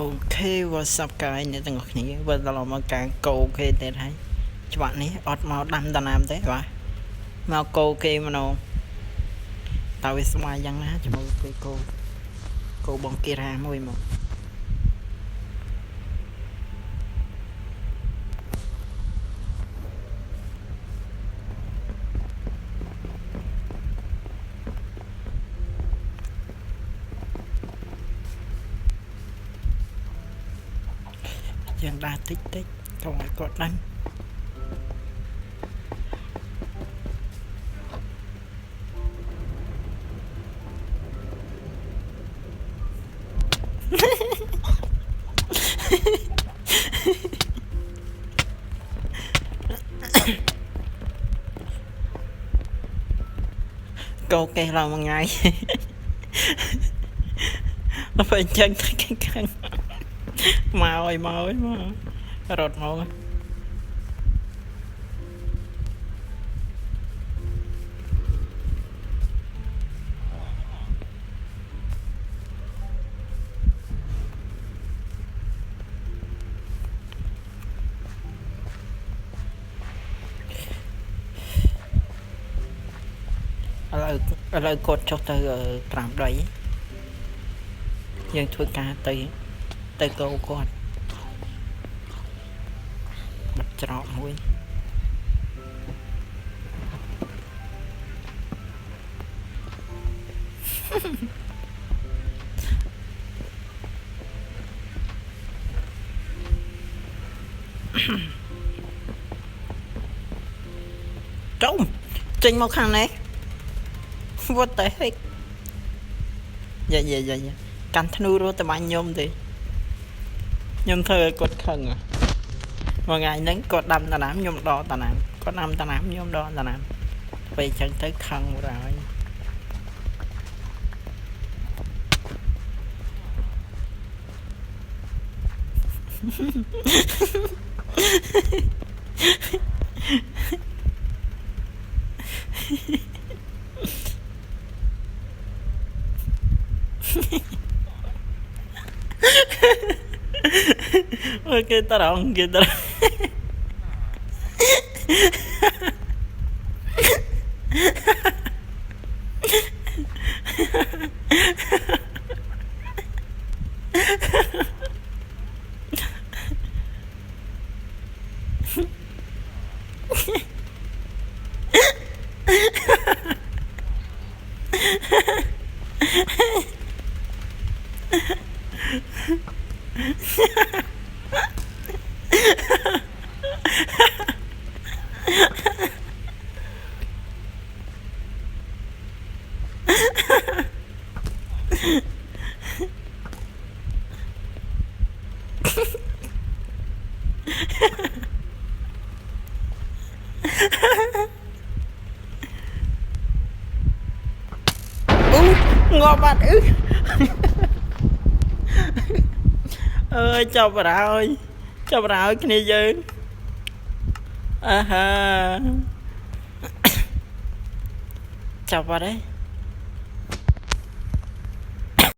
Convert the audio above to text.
Ok, what's up guys,អ្នកទាំងអស់គ្នាវិលដល់មកការកោគេទៀតហើយច្បាប់នេះអត់មកដាំតាណាមទេបាទមកកោគេម្ដងតើវាស្មាយយ៉ាងណាជាមួយគេកោបងគេរាមួយមកយើងដាក់តិចកុំឲ្យគាត់ដឹងកោគេឡើងមួយថ្ងៃដល់ពេលចឹងទៅខាងមកអីមករត់មកឥឡូវគាត់ចុះទៅត្រាំដីយើងធ្វើការទៅកោគាត់បាត់ច្រកមួយចុំចេញមកខាងនេះ What the heck យ៉ាកាន់ធ្នូរត់តែបាញ់ខ្ញុំទេខ្ញុំធ្វើឲ្យគាត់ខឹងមួយថ្ងៃហ្នឹងគាត់ដាំតាណាមខ្ញុំដកតាណាមគាត់ដាំតាណាមខ្ញុំដកតាណាមពេលអញ្ចឹងទៅខឹងមួយហើយOk, tarong gitu. Ngọt bạch ư ơi chọc rồi cái này dư ha chọc vào đấy